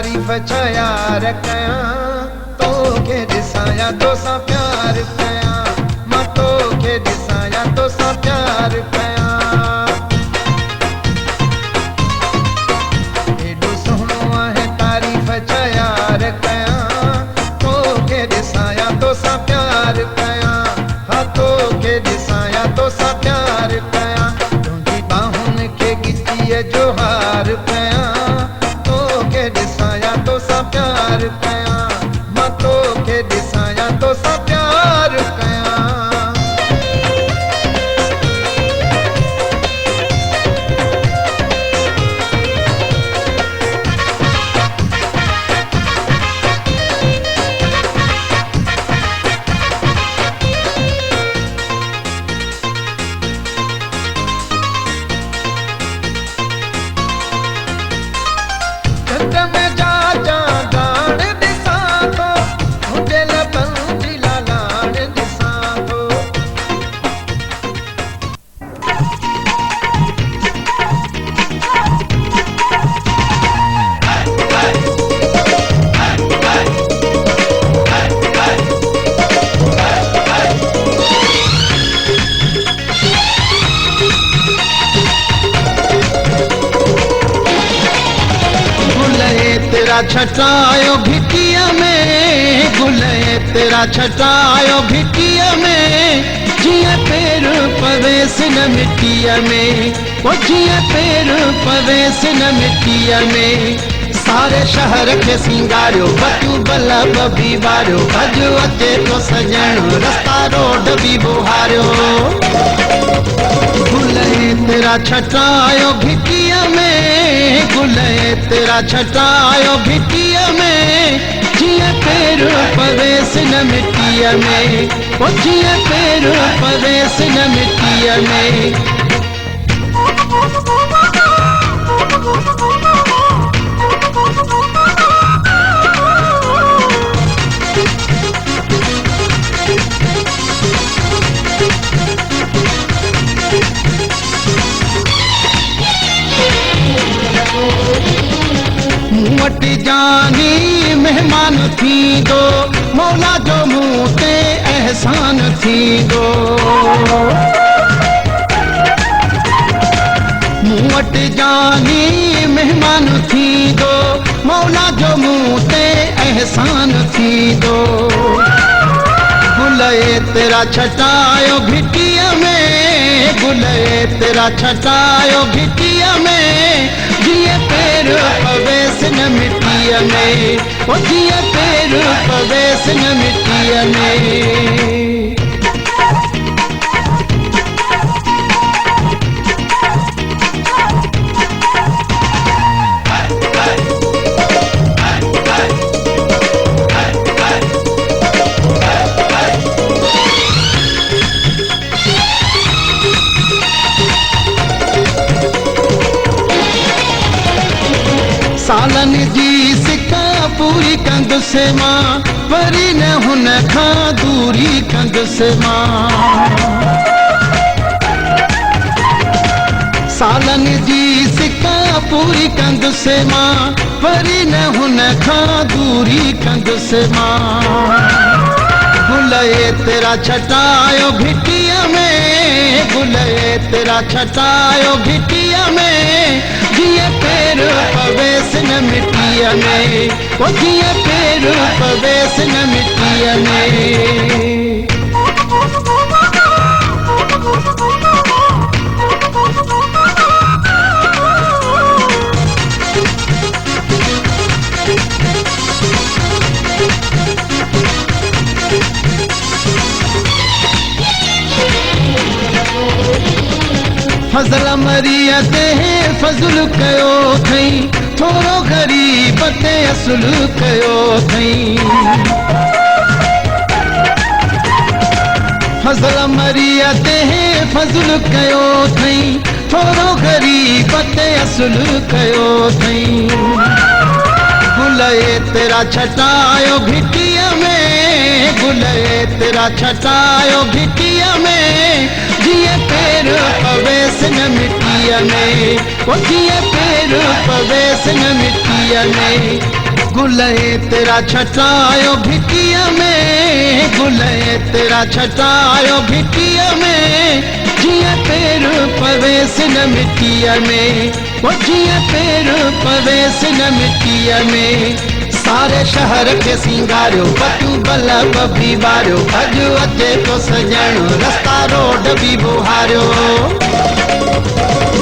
तारीफ़ छा यार कयां, तोखे ॾिसां या तोसां प्यार कयां, मां तोखे ॾिसां या तोसां प्यार कयां। एॾो सुहिणो आहे तारीफ़ छा यार कयां, तोखे ॾिसां या तोसां प्यार कयां, हा तोखे ॾिसां या तोसां प्यार कयां। तुंहिंजी बाहुनि खे ॻिटीअ जो हार कयां, तोखे ॾिसां या तोसां प्यार कयां, मां तोखे ॾिसां या तोसां प्यार कयां। चंड में जा डाण ॾिसां थो, मुंहिंजे लबनि जी लालाण ॾिसां थो। तेरा छटायो घिटिया में, गुल तेरा छटायो घिटिया में, जिया पैर पवेस न मिट्टिया में, वो जिया पैर पवेस न मिट्टिया में। सारे शहर के सिंगारियो बतू बल्लभ भी बारियो, अॼु अचे तो सजण रस्ता रोड भी बुहारियो। गुल तेरा छटायो घिटिया में, गुल तेरा छटायो घिटिया में, जिया पैर पवेस न मिट्टिया में, वो जिया पैर पवेस न मिट्टिया में। मूं वटि जानी मेहमान थींदो, मौला जो मूं ते एहसान थींदो। मूं वटि जानी मेहमान थींदो, मौला जो मूं ते एहसान थींदो। गुल तेरा छटायो घिटिया में, गुल तेरा छटायो घिटिया में, जिया पैर पवेस न मिट्टिया में, वो जिया पैर पवेस न मिट्टिया में। सालनि जी सिका पूरी कंदुसि मां, वरी न हुन खां दूरी कंदुसि मां। सालनि जी सिका पूरी कंदुसि मां, वरी न हुन खां दूरी कंदुसि मां। गुल तेरा छटायो घिटिया में, गुल तेरा छटायो घिटिया में, जिया पैर पवेस न मिट्टिया में, वो जिया पैर पवेस न मिट्टिया में। फज़ल मरिया ते फज़ुल कयो थई, थोरो ग़रीब ते असुल कयो थई। फज़ल मरिया ते फज़ुल कयो थई, थोरो ग़रीब ते असुल कयो थई। गुल तेरा छटायो घिटिया में, गुल तेरा छटायो घिटिया में, जिया पैर पवेस न मिट्टिया में, वो जिया पैर पवेस न मिट्टिया में। गुले तेरा छटायो भिटिया में, गुले तेरा छटायो भिटिया में, जिया पेर पवेस न मिट्टिया में, वो जिया पेर पवेस न मिट्टिया में। सारे शहर के सिंगारो बतू बल्लभ भी बारो, अजु अचे तो सजणो रस्ता रोड भी बुहारो।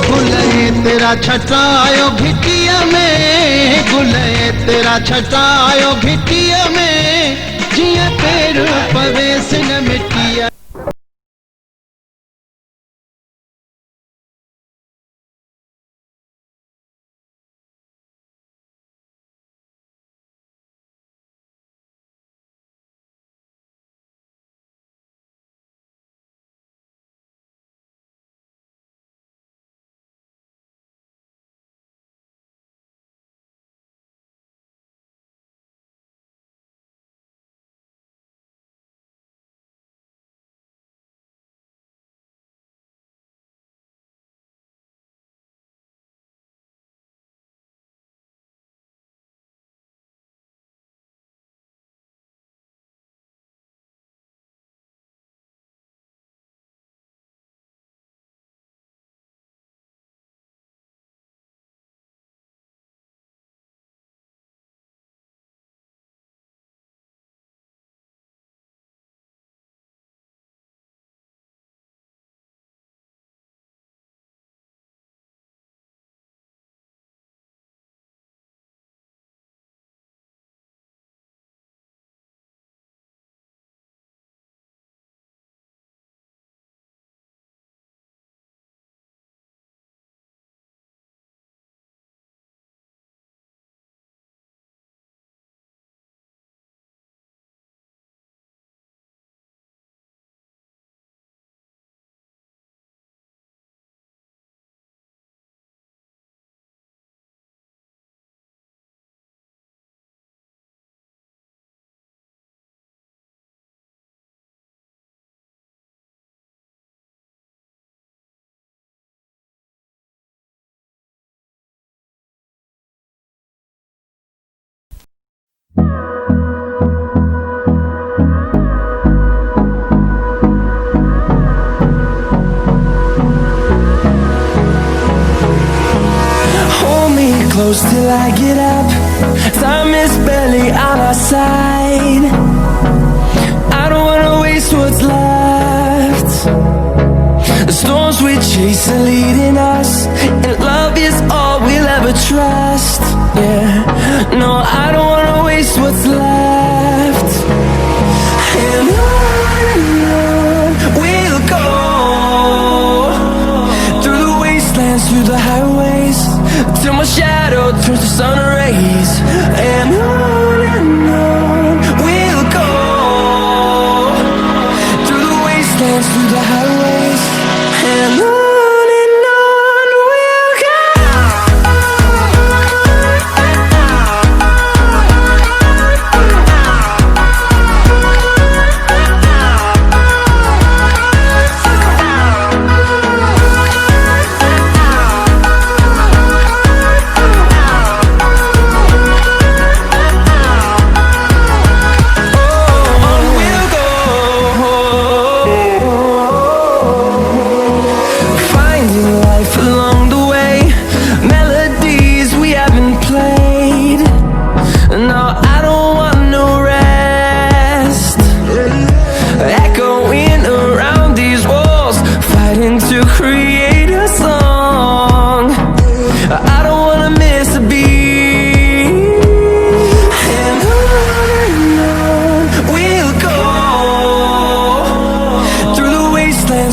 गुले तेरा छटायो भिटिया में, गुले तेरा छटायो भिटिया में, जिया पेर पवेस न मिट्टिया। Close till I get up, time is barely on our side. I don't wanna waste what's left. The storms we chase are leading us, and love is all we'll ever trust. Yeah, no, I don't wanna waste what's left. And on we'll go, through the wastelands, through the highways, till my shadow turns to sun rays. And on we'll go, through the wastelands, through the highways. And on we'll go.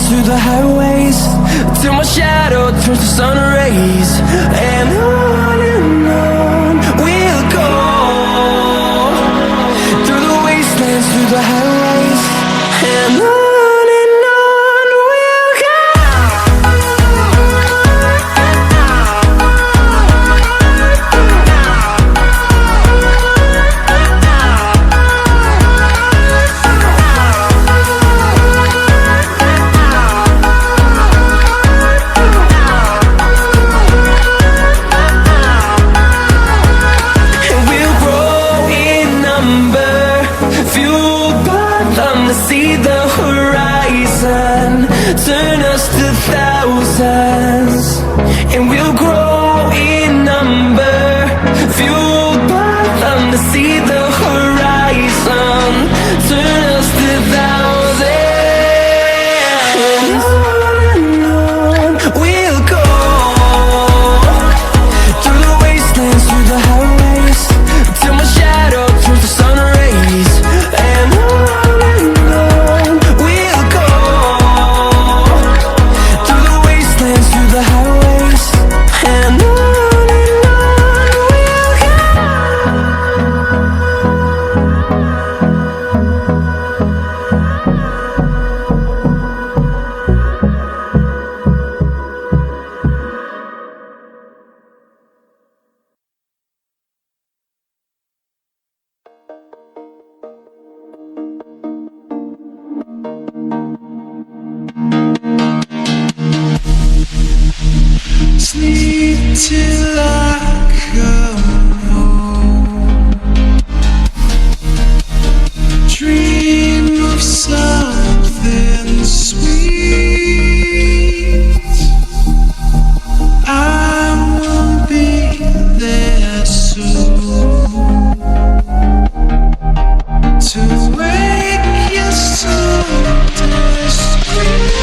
Through the highways, till my shadow turns to sun rays. And on we'll go, through the wastelands, through the highways. And on we'll go. us to thousands, and we'll grow in number, fueled by them to see the horizon. Turn us to thousands, and on we'll go, through the wastelands, through the highways, till my shadow turns to sun rays. And on we'll go, through the wastelands, through the highways, and on we'll go. Sleep till I come home. Dream of something sweet. I will be there soon to wake your soul discreet.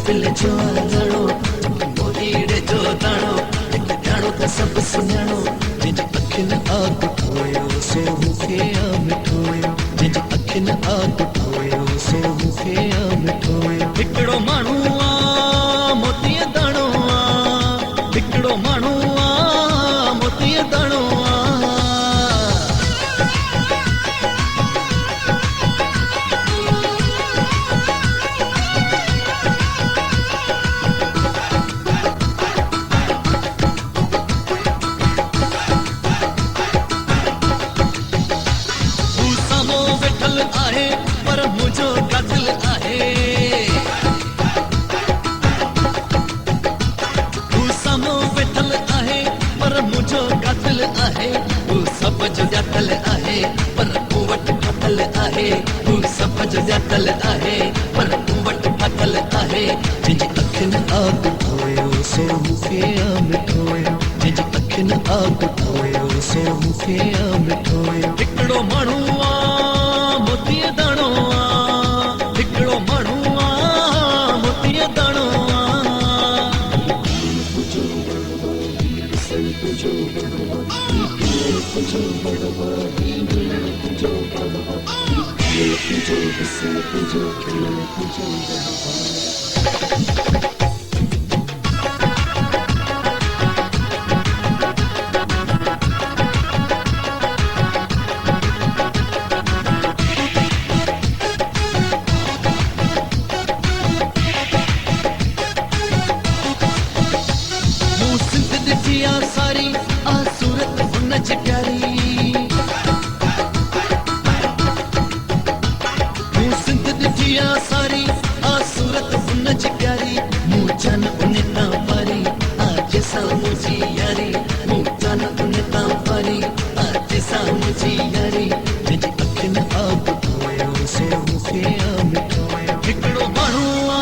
पिल जो आलाणो मोहीड़े जो दाणो ॼाणो त सभु सुञाणो जंहिंजी अखियुनि आग ठोयो सो मूंखे आ मिठोयो जंहिंजी अखियुनि आग ठोयो सो मूंखे आ मिठोयो हिकिड़ो माण्हू आ मोतीअ दाणो आ हिकिड़ो माण्हू आ मोतीअ दाणो आ आहे पर मुझो कातिल आहे तू साम्हूं वेठल आहे पर मुझो कातिल आहे तू सभ जो ॼातल आहे पर मूं वटि फाथल आहे तू सभ जो ॼातल आहे पर मूं वटि फाथल आहे जंहिंजी अखियुनि आग ठोयो सो मूंखे आ मिठोयो जंहिंजी अखियुनि आग ठोयो सो मूंखे आ मिठोयो हिकिड़ो माण्हू आ मोतीअ दाणो आ हिकिड़ो माण्हू आ मोतीअ दाणो आ सारी आ सूरत हुन जी प्यारी मूं सिंध ॾिठी आ सारी आ सूरत हुन जी प्यारी मूं जान उन तां पारी आज सां मुंहिंजी यारी मूं जान उन तां पारी आज सां मुंहिंजी यारी जंहिंजी अखियुनि आग ठोयो सो मूंखे आ मिठोयो हिकिड़ो माण्हू आ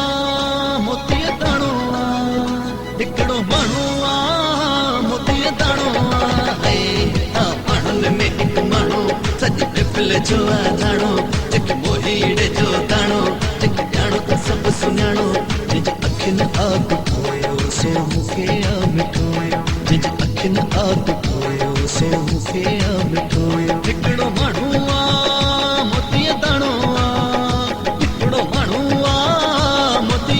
मोतीअ दाणो आ हिकिड़ो माण्हू आ दाणो आहे माण्हुनि में हिकु माण्हू सॼी पिल जो आलाणो जेके मोहीड़े जो दाणो जेके ॼाणो त सभु सुञाणो जंहिंजी अखियुनि आग ठोयो सो मूंखे आ मिठोयो जंहिंजी अखियुनि आग ठोयो सो मूंखे आ मिठोयो हिकिड़ो माण्हू आ मोतीअ दाणो आ हिकिड़ो माण्हू आ मोती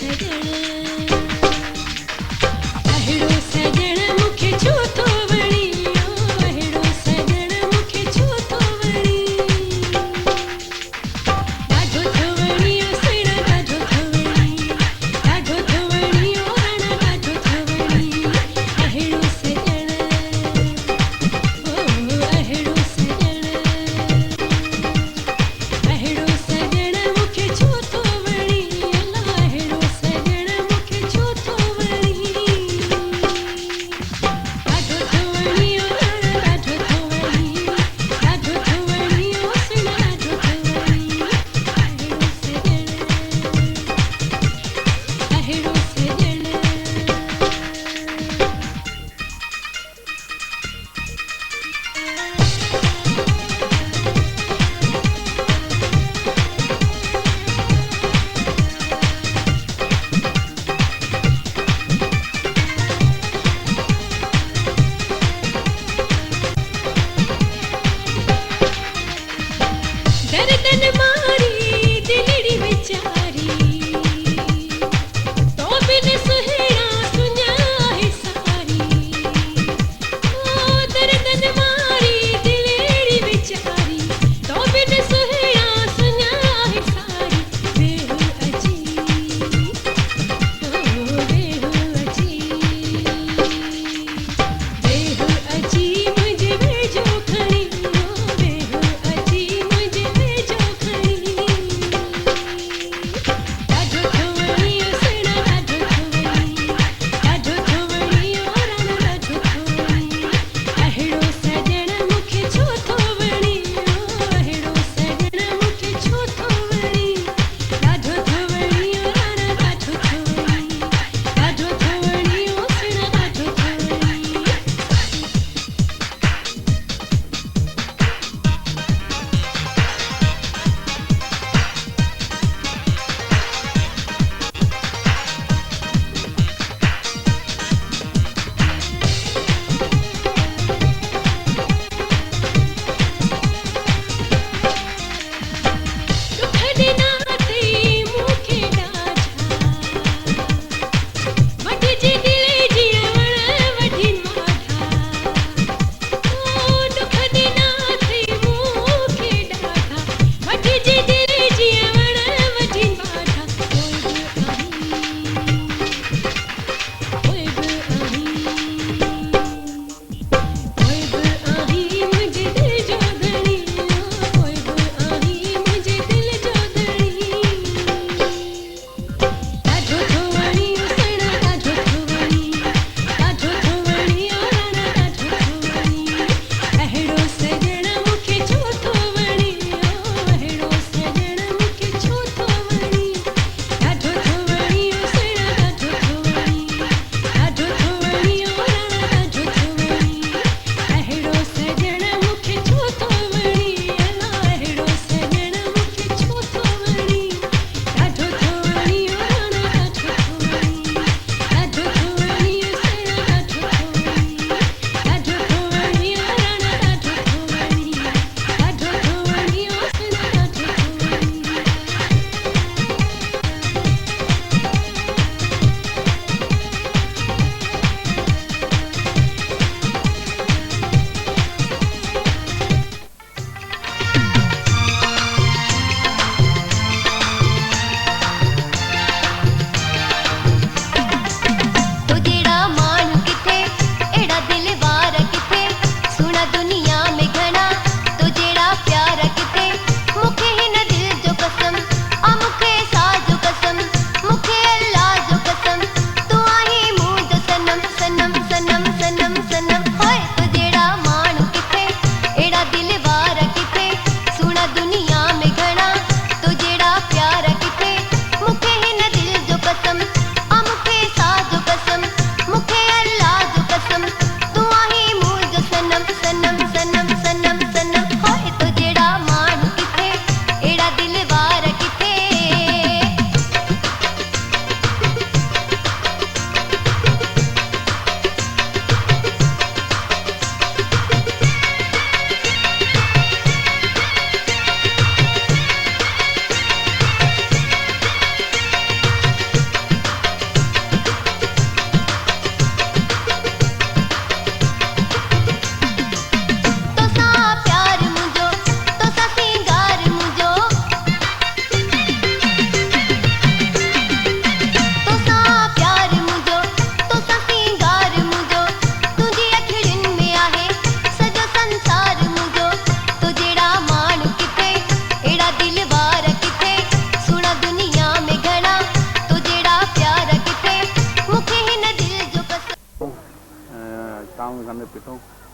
अहिड़ो सजण मूंखे छो थो वणे अला अहिड़ो सजण मूंखे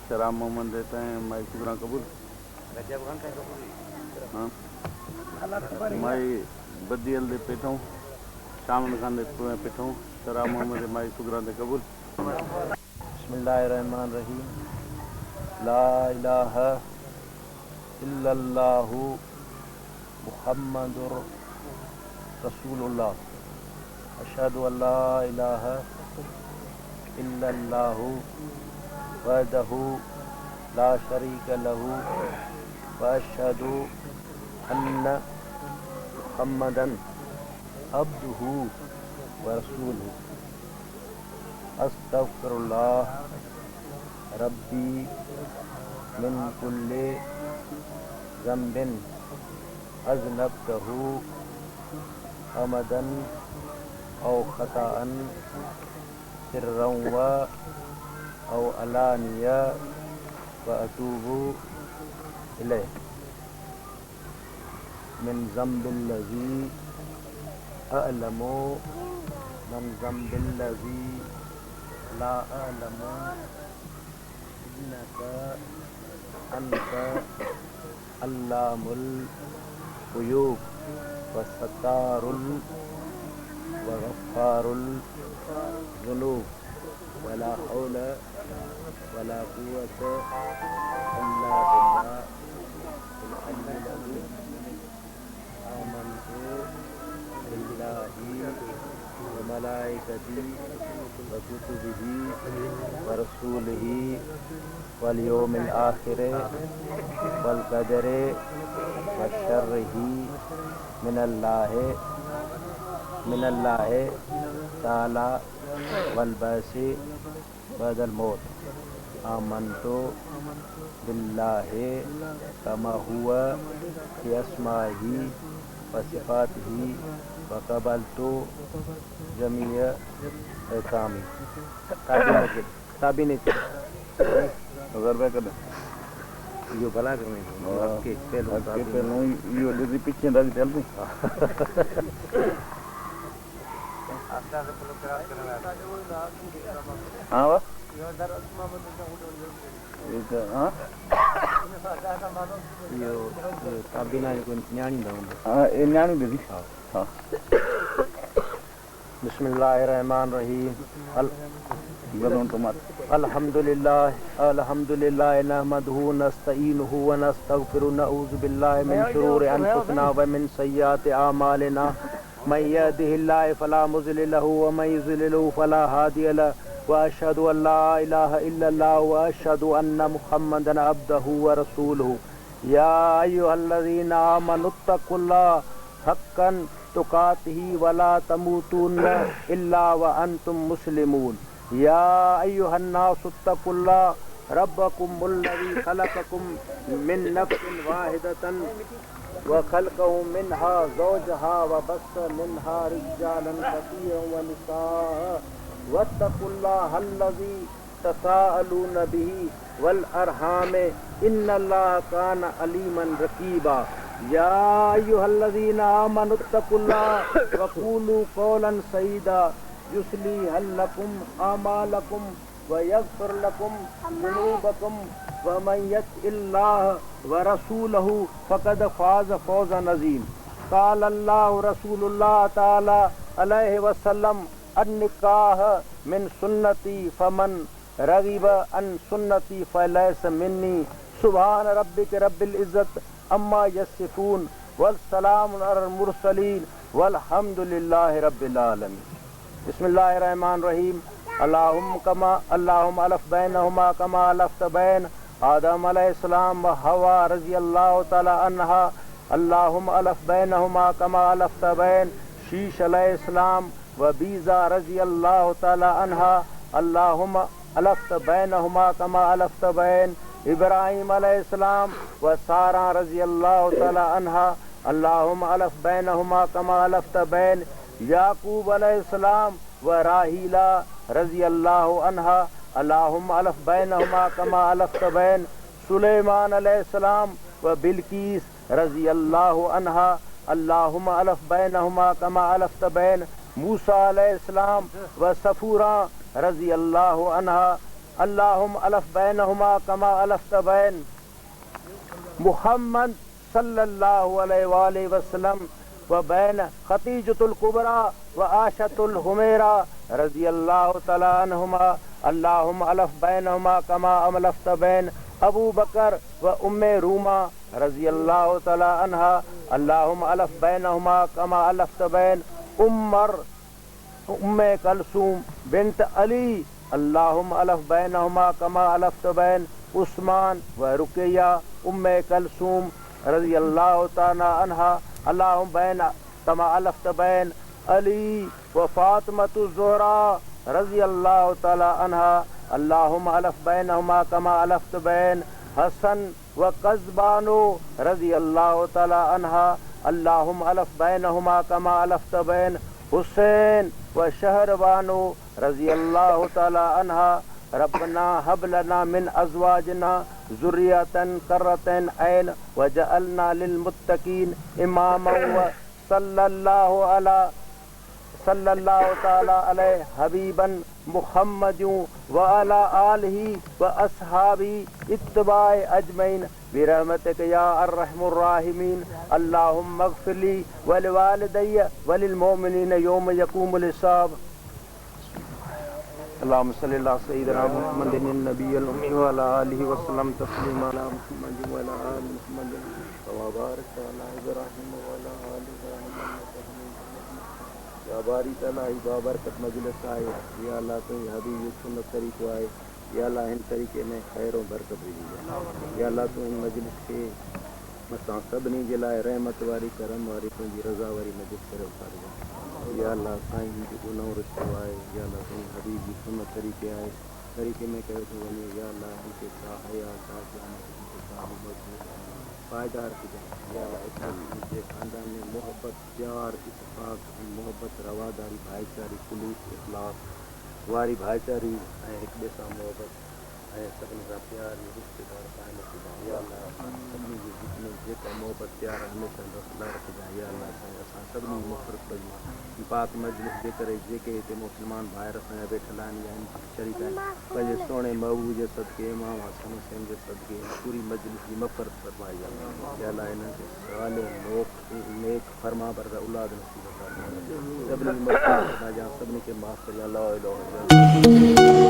शराब मोहम्मद देते हैं माई शुक्रा कबूल हाँ माई बदियल दे पेठों शामन खान दे पेठों शराब मोहम्मद माई शुक्रा दे कबूल बिस्मिल्लाहिर्रहमानिर्रहीम ला इलाहा इल्लल्लाहु मुहम्मदुर रसूलुल्लाह अशहदु अल्ला इलाहा इल्लल्लाहु वहदहु ला शरीका लहु व अशहदु अन्न मुहम्मदन अब्दुहु व रसूलुहु अस्तगफिरुल्लाह रब्बी मिन कुल्ली ज़ंबिन अज़नबतहु अमदन औ खताअन सिर्रन व औ अलानिया व अतूबु इलैह मिन ज़ंबिल्लज़ी अअलमु मन ज़ंबिल्लज़ी ला अअलमु इन्नका अंता अल्लामुल ग़ुयूब व सत्तारुल व गफ़्फ़ारुल ज़ुनूब वला हौल वला क़ुव्वता इल्ला बिल्लाहिल अज़ीम आमनतु बिल्लाहि व मलाइकतिही व कुतुबिही व रसूलिही वल यौमिल आखिर वल क़दरि व शर्रिही मिनल्लाहि ताला वल बअसी बअदल मौत आमनतु बिल्लाहि कमा हुवा फी अस्माइही व सिफ़ातिही व क़बलतु जमीअ अहकामी ताबीन रुपये कर यो भला करने के पहलू यो दीदी पीछे दादी चलती हाँ वाह हाँ यो ताबीना को न्याणी ना हाँ ये न्याणी दीदी हाँ बिस्मिल्लाहिर्रहमानिर्रहीम बदन तो मत अल्हम्दुलिल्लाह नहमदुहु नस्तईनुहु व नस्तगफिरुहु नऊज़ु बिल्लाहि मिन शुरूरि अनफुसिना व मिन सय्यिआति अमालिना मन यहदिहिल्लाहु फला मुज़िल्ल लहु व मन युज़लिलहु फला हादिय लहु व अशहदु अन ला इलाहा इल्लल्लाह व अशहदु अन्न मुहम्मदन अब्दुहु व रसूलुहु या अय्युहल्लज़ीना आमनुत्तक़ुल्लाह हक़्क़न तुक़ातिही व ला तमूतुन्ना इल्ला व अंतुम मुस्लिमून या अय्युहन्नासुत्तक़ुल्लाह रब्बकुमुल्लज़ी खलक़कुम मिन नफ्सिन वाहिदतन व खलक़हु मिन्हा ज़ौजहा व बस्स मिन्हा रिजालन कसीरन व निसाअ वत्तक़ुल्लाहल्लज़ी तसाअलून बिही वल अरहाम इन्नल्लाह कान अलीमन रक़ीबा या अय्युहल्लज़ीना आमनुत्तक़ुल्लाह व क़ूलू क़ौलन सदीदा युस्लिह लकुम आमालकुम व यग़फ़िर लकुम ज़ुनूबकुम व मन यतिल्लाह व रसूलहु फ़क़द फ़ाज़ फ़ौज़न अज़ीम क़ाल अल्लाहु रसूलुल्लाह तआला अलैहि वसल्लम अन्निकाह मिन सुन्नती फमन रग़िब अन सुन्नती फ़लैस मिन्नी सुब्हान रब्बिक रब्बिल इज़्ज़त अम्मा यसिफ़ून वस्सलामुन अलल मुरसलीन वल्हम्दुलिल्लाहि रब्बिल आलमीन बिस्मिल्लाहिर्रहमानिर्रहीम अल्लाहुम्मा अलफ़ बैनहुमा कमा अलफ़्त बैन आदम अलैहिस्सलाम व हवा रज़ियल्लाहु तआला अन्हा अल्लाहुम्मा अलफ़ बैनहुमा कमा अलफ़्त बैन शीश अलैहिस्सलाम व बीज़ा रज़ियल्लाहु तआला अन्हा अल्लाहुम्मा अलफ़्त बैनहुमा कमा अलफ़्त बैन इब्राहीम अलैहिस्सलाम व सारा रज़ियल्लाहु तआला अन्हा अल्लाहुम्मा अलफ़ बैनहुमा कमा अलफ़्त बैन याकूब अलैहिस्सलाम व राहीला रज़ियल्लाहु अन्हा अल्लाहुम्मा अलफ़ बैनहुमा कमा अलफ़्त बैन सुलेमान अलैहिस्सलाम व बिलकीस रज़ियल्लाहु अन्हा अल्लाहुम्मा अलफ़ बैनहुमा कमा अलफ़्त बैन मूसा अलैहिस्सलाम व सफूरा रज़ियल्लाहु अन्हा अल्लाहुम्मा अलफ बैनहुमा कमा अलफ्त बैन मुहम्मद सल्लल्लाहु अलैहि वसल्लम व बैन खतीजतुल कुबरा व आशतुल हुमैरा रज़ियल्लाहु तआला अन्हुमा अल्लाहुम्मा अलफ बैनहुमा कमा अलफ्त बैन अबू बकर व उम्मे रूमा रज़ियल्लाहु तआला अन्हा अल्लाहुम्मा अलफ बैनहुमा कमा अलफ्त बैन उम्मे कलसूम बिन्त अली अल्लाहुम्मा अलफ बैनहुमा कमा अलफ्त बैन उस्मान व रुकैया उम्मे कलसूम रज़ियल्लाहु तआला अन्हा अल्लाहुम्मा बैन कमा अलफ्त बैन अली व फातिमतु ज़ोहरा रज़ियल्लाहु तआला अन्हा अल्लाहुम्मा अलफ बैनहुमा कमा अलफ्त बैन हसन व क़ज़बानो रज़ियल्लाहु तआला अन्हा अल्लाहुम्मा अलफ बैनहुमा कमा अलफ्त बैन हुसैन व शहरबानो रज़ियल्लाहु तआला अन्हा रब्बना हब लना मिन अज़वाजना ज़ुर्रियतन क़र्रतन ऐन वजअलना लिल मुत्तक़ीन इमामन व सल्लल्लाहु तआला अलैहि हबीबन मुहम्मदुन व अला आलिहि व अस्हाबी इत्तिबाए अजमईन बिरहमतिक या अर्रहमुर राहिमीन अल्लाहुम्मा इग़फिरली व लिवालिदैया व लिल मोमिनीन यौम यक़ूमुल हिसाब। अल्लाहुम्मा सल्लि अला सय्यिदिना मुहम्मदिन नबिय्यिल उम्मी व अला आलिहि व सल्लम तस्लीमा अला मुहम्मद व अला आलि मुहम्मद व बारिक अला इब्राहीम व अला आलि इब्राहीम या बारी तला बाबरकत मजलिस आए या अल्लाह तो हबीब सुन्नत तरीक़ो आए या अल्लाह इन तरीक़े में खैर और बरकत विझी या अल्लाह तो इन मजलिस के असां सभिनी जे लाइ रहमत वारी करम वारी तुंहिंजी रज़ा वारी मजलिस करे उतारिजे या अल्लाह साईं जेको नओं रिश्तो आहे या अल्लाह तुंहिंजी हबीब जी सुन्नत तरीक़े आहे तरीक़े में कयो थो वञे या अल्लाह हिनखे छा हया छा पायदार कजे या अल्लाह ख़ानदान में मोहब्बत प्यार इत्तेफ़ाक़ मोहब्बत रवादारी भाईचारी खुलूस इख़लास वारी भाईचारी ऐं हिक ॿिए सां मोहब्बत ऐं सभिनी सां प्यार रिश्तेदार क़ाइमु रखिजांइ या अल्लाह सभिनी जे विच में जेका मोहब्बत प्यार हमेशह रखंदा रखिजांइ या अल्लाह साईं असां सभिनी मुफ़रत कयूं पाक मजलिस जे करे जेके हिते मुस्लमान भाइर असांजा वेठल आहिनि या इन शरीक आहिनि पंहिंजे सुहिणे महबूब जे सदके इमाम हसन हुसैन जे सदके पूरी मजलिस जी मफ़रत फरमाई या अल्लाह इन्हनि खे साले नेक फरमा बरदा औलाद नसीब फरमाए सभिनी मफ़रत फरमाए सभिनी खे माफ़ करे ला इलाहा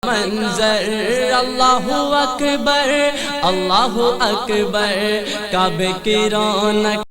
मंजर अल्लाहु अकबर काबे की रौनक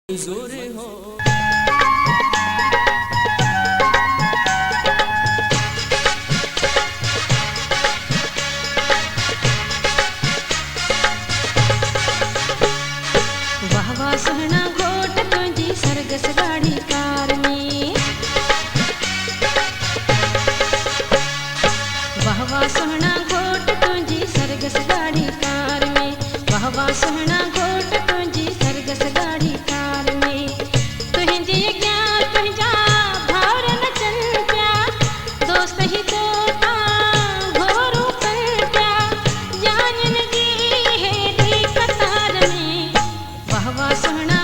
जोर हो वाह वाह सोहना घोट तुझी सरगस गाड़ी कार में वाह वाह सोहना घोट तुझी सरगस गाड़ी कार में वाह वाह सोहना घोट तुझी सरगस गाड़ी कार में तुझे क्या तुझा भावर न चल क्या दोस्त ही तो था घोरू कर क्या जानन दी है दी कतार में वाह वाह सोहना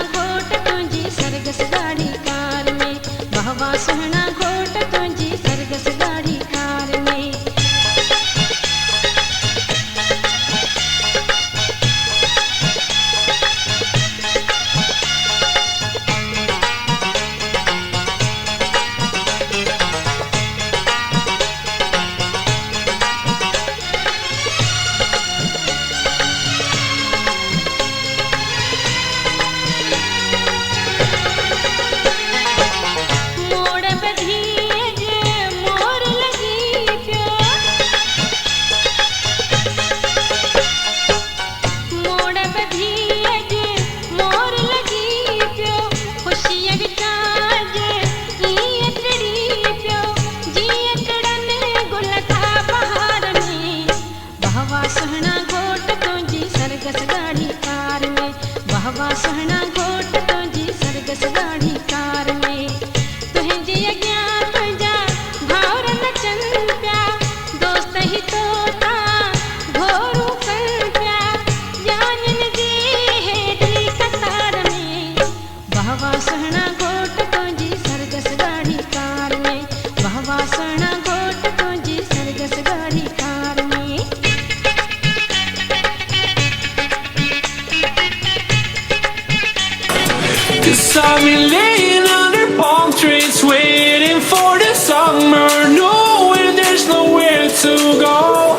'Cause I've been laying under palm trees waiting for the summer, knowing there's nowhere to go.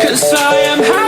'Cause I am happy